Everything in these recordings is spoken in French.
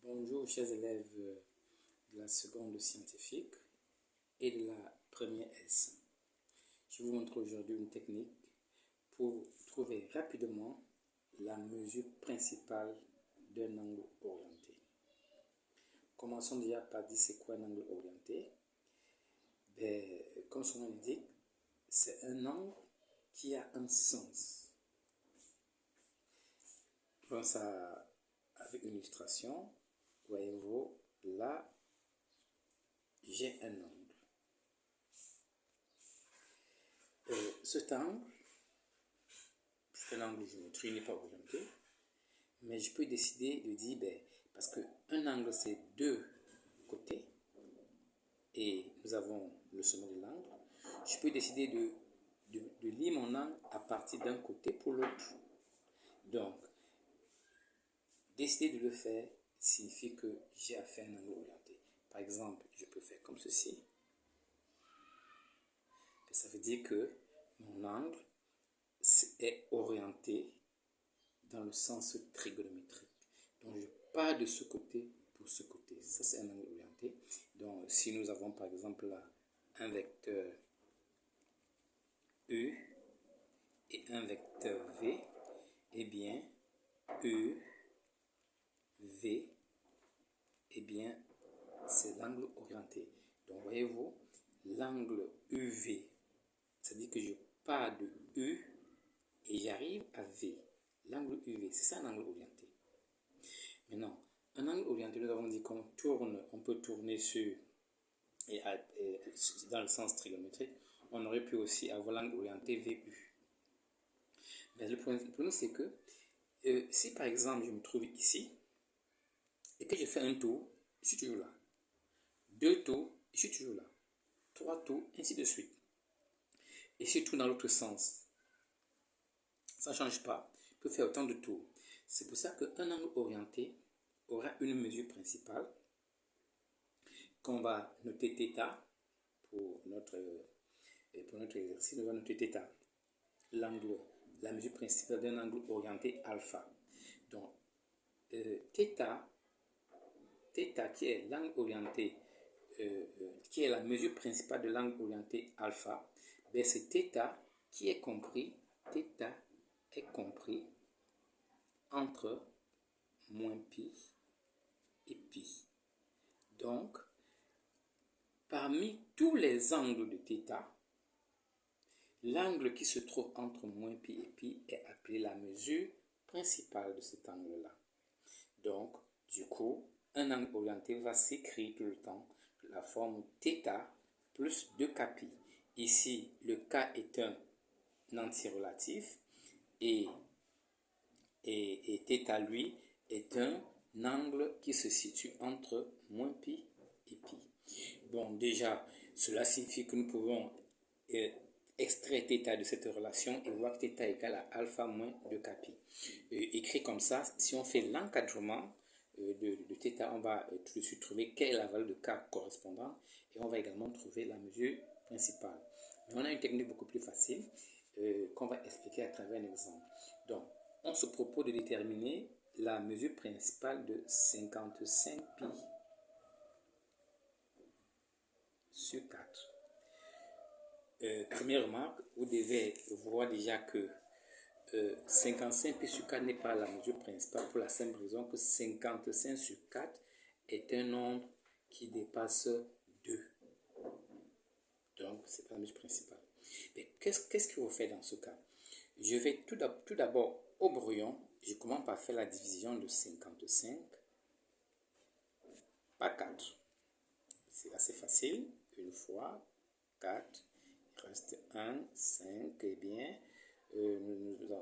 Bonjour chers élèves de la seconde scientifique et de la première S. Je vous montre aujourd'hui une technique pour trouver rapidement la mesure principale d'un angle orienté. Commençons déjà par dire c'est quoi un angle orienté. Comme son nom l'indique, c'est un angle qui a un sens. Prenons ça avec une illustration. Voyez-vous, là, j'ai un angle. Cet angle, c'est un angle géométrique, il n'est pas orienté, mais je peux décider de dire, parce qu'un angle c'est deux côtés, et nous avons le sommet de l'angle, je peux décider de lier mon angle à partir d'un côté pour l'autre. Donc, décider de le faire signifie que j'ai à faire un angle orienté. Par exemple, je peux faire comme ceci. Ça veut dire que mon angle est orienté dans le sens trigonométrique. Donc, je pars de ce côté pour ce côté. Ça, c'est un angle orienté. Donc, si nous avons par exemple là un vecteur E et un vecteur V, eh bien, E, V, eh bien, c'est l'angle orienté. Donc, voyez-vous, l'angle UV, c'est-à-dire que je pars de E et j'arrive à V. L'angle UV, c'est ça un angle orienté. Maintenant, un angle orienté, nous avons dit qu'on tourne, on peut tourner dans le sens trigonométrique. On aurait pu aussi avoir l'angle orienté VU. Mais le problème c'est que si par exemple je me trouve ici et que je fais un tour, je suis toujours là. Deux tours, je suis toujours là. Trois tours, ainsi de suite. Et si je tourne dans l'autre sens, ça ne change pas. Je peux faire autant de tours. C'est pour ça qu'un angle orienté aura une mesure principale qu'on va noter θ pour notre exercice. Nous allons noter θ, la mesure principale d'un angle orienté alpha. Donc, θ qui est l'angle orienté, qui est la mesure principale de l'angle orienté alpha, c'est θ qui est compris, entre moins pi et pi. Donc, parmi tous les angles de θ, l'angle qui se trouve entre moins pi et pi est appelé la mesure principale de cet angle-là. Donc, du coup, un angle orienté va s'écrire tout le temps de la forme θ plus 2kπ. Ici, le k est un antirelatif et θ, lui, est un angle qui se situe entre moins pi et pi. Bon, déjà, cela signifie que nous pouvons extraire θ de cette relation et voir que θ égale à alpha moins 2kπ. Écrit comme ça, si on fait l'encadrement de θ, on va tout de suite trouver quelle est la valeur de k correspondant et on va également trouver la mesure principale. Mais on a une technique beaucoup plus facile qu'on va expliquer à travers un exemple. Donc, on se propose de déterminer la mesure principale de 55π sur 4. Première remarque, vous devez voir déjà que 55π sur 4 n'est pas la mesure principale pour la simple raison que 55 sur 4 est un nombre qui dépasse 2. Donc, ce n'est pas la mesure principale. Mais qu'est-ce qu'il faut faire dans ce cas? Je vais tout d'abord au brouillon, je commence par faire la division de 55 par 4. C'est assez facile. Une fois, 4, il reste 1, 5, eh bien,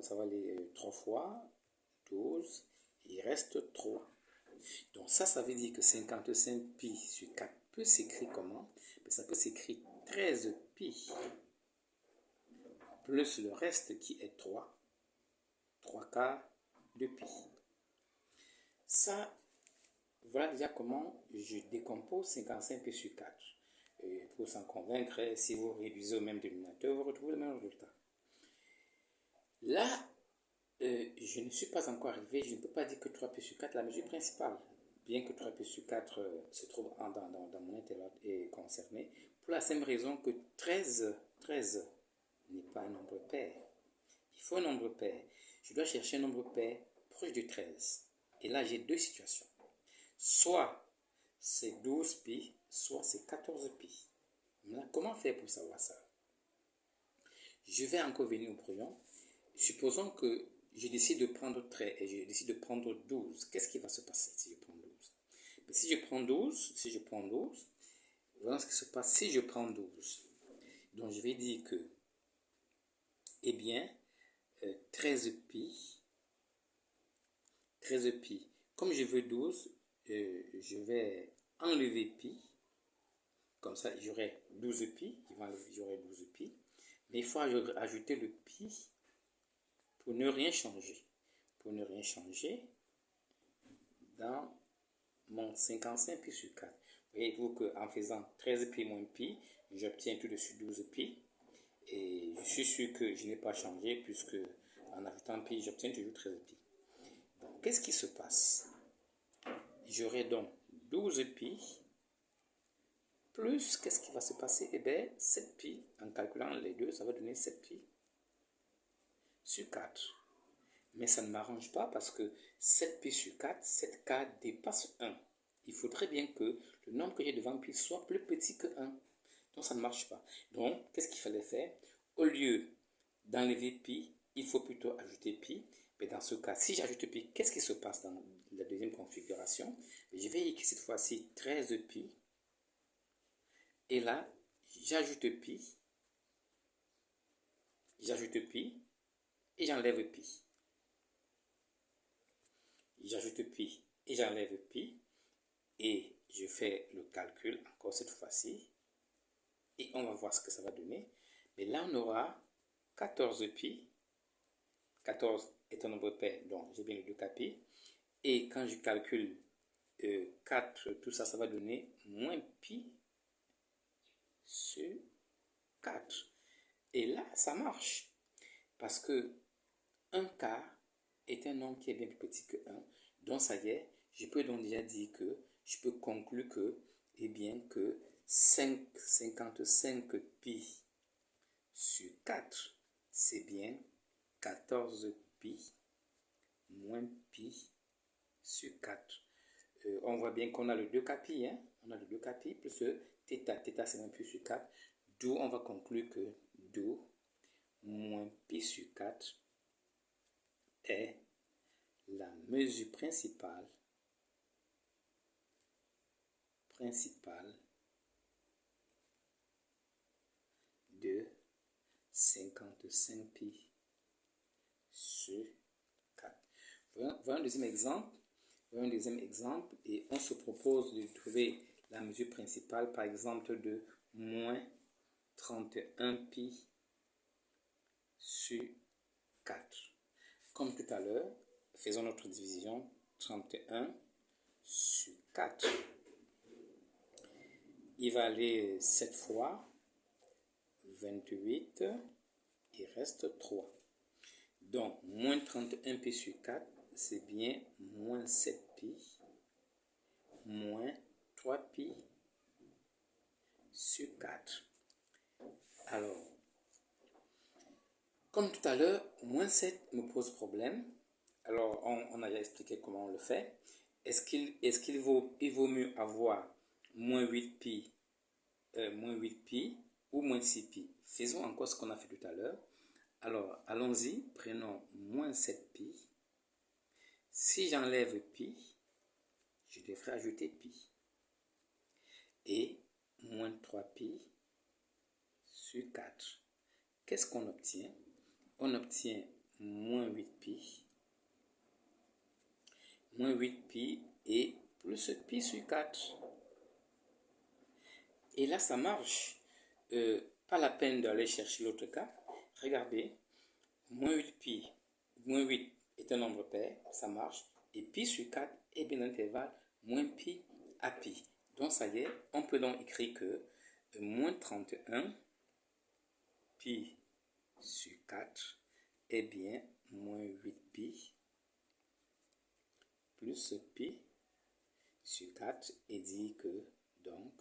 ça va aller 3 fois, 12, il reste 3. Donc ça veut dire que 55π sur 4 peut s'écrire comment? Ça peut s'écrire 13π plus le reste qui est 3 quarts de pi. Ça, voilà déjà comment je décompose 55π sur 4. Et pour s'en convaincre, si vous réduisez au même dénominateur, vous retrouvez le même résultat. Là, je ne suis pas encore arrivé, je ne peux pas dire que 3π sur 4 est la mesure principale. bien que 3pi sur 4 se trouve dans mon intervalle est concerné, pour la simple raison que 13 n'est pas un nombre pair. Il faut un nombre pair. Je dois chercher un nombre pair proche de 13. Et là, j'ai deux situations. Soit c'est 12pi, soit c'est 14pi. Maintenant, comment faire pour savoir ça? Je vais encore venir au brouillon. Supposons que je décide de prendre 13 et je décide de prendre 12. Qu'est-ce qui va se passer si je prends 12? Mais si je prends 12, voilà ce qui se passe si je prends 12. Donc je vais dire que, eh bien, 13pi, comme je veux 12, je vais enlever pi. Comme ça, j'aurai 12pi, j'aurai 12pi. Mais il faut ajouter le pi pour ne rien changer. Pour ne rien changer dans mon 55pi sur 4. Voyez-vous qu'en faisant 13pi moins pi, j'obtiens tout de suite 12pi. Et je suis sûr que je n'ai pas changé puisque en ajoutant pi, j'obtiens toujours 13pi. Donc, qu'est-ce qui se passe? J'aurai donc 12pi plus, qu'est-ce qui va se passer? Eh bien, 7pi, en calculant les deux, ça va donner 7pi sur 4. Mais ça ne m'arrange pas parce que 7pi sur 4, 7k dépasse 1. Il faudrait bien que le nombre que j'ai devant pi soit plus petit que 1. Donc ça ne marche pas. Donc, qu'est-ce qu'il fallait faire? Au lieu d'enlever pi, il faut plutôt ajouter pi. Mais dans ce cas, si j'ajoute pi, qu'est-ce qui se passe dans la deuxième configuration? Je vais écrire cette fois-ci 13pi. Et là, j'ajoute pi et j'enlève pi. J'ajoute pi et j'enlève pi. Et je fais le calcul encore cette fois-ci. Et on va voir ce que ça va donner. Mais là, on aura 14pi. 14 est un nombre pair, donc j'ai bien le 2kpi. Et quand je calcule 4, tout ça, ça va donner moins pi sur 4. Et là, ça marche. Parce que 1k est un nombre qui est bien plus petit que 1. Donc, ça y est, je peux donc déjà dire que, je peux conclure que, eh bien, que 55pi sur 4, c'est bien 14pi moins pi sur 4. On voit bien qu'on a le 2kpi, hein? On a le 2kpi plus θ c'est moins pi sur 4. D'où on va conclure que 2 moins pi sur 4 est la mesure principale de 55pi sur 4. Voyons un deuxième exemple. Et on se propose de trouver la mesure principale, par exemple, de moins 31pi sur 4. Comme tout à l'heure, faisons notre division. 31 sur 4. Il va aller 7 fois 28, il reste 3. Donc, moins 31pi sur 4, c'est bien moins 7pi, moins 3pi sur 4. Alors, comme tout à l'heure, moins 7 me pose problème. Alors, on a déjà expliqué comment on le fait. Est-ce qu'il vaut mieux avoir moins 8pi ou moins 6pi? Faisons encore ce qu'on a fait tout à l'heure. Alors, allons-y, prenons moins 7pi. Si j'enlève pi, je devrais ajouter pi. Et moins 3pi sur 4. Qu'est-ce qu'on obtient? On obtient moins 8pi. Moins 8pi et plus pi sur 4. Et là, ça marche. Pas la peine d'aller chercher l'autre cas. Regardez, moins 8pi, moins 8 est un nombre pair, ça marche. Et pi sur 4 est bien l'intervalle moins pi à pi. Donc ça y est, on peut donc écrire que moins 31 pi sur 4 est bien moins 8pi plus pi sur 4 et dire que, donc,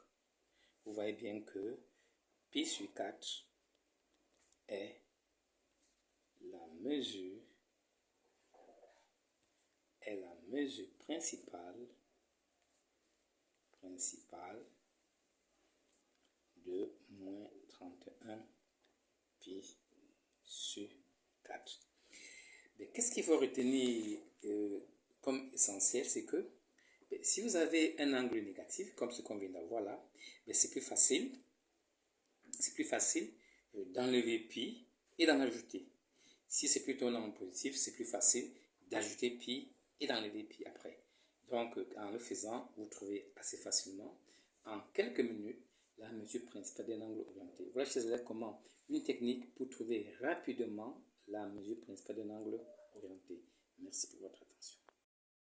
vous voyez bien que pi sur 4 est la mesure principale de moins 31 pi sur 4. Mais qu'est-ce qu'il faut retenir comme essentiel, c'est que si vous avez un angle négatif, comme ce qu'on vient d'avoir là, c'est plus facile d'enlever pi et d'en ajouter. Si c'est plutôt un angle positif, c'est plus facile d'ajouter pi et d'enlever pi après. Donc, en le faisant, vous trouvez assez facilement, en quelques minutes, la mesure principale d'un angle orienté. Voilà, chers élèves, comment une technique pour trouver rapidement la mesure principale d'un angle orienté. Merci pour votre attention.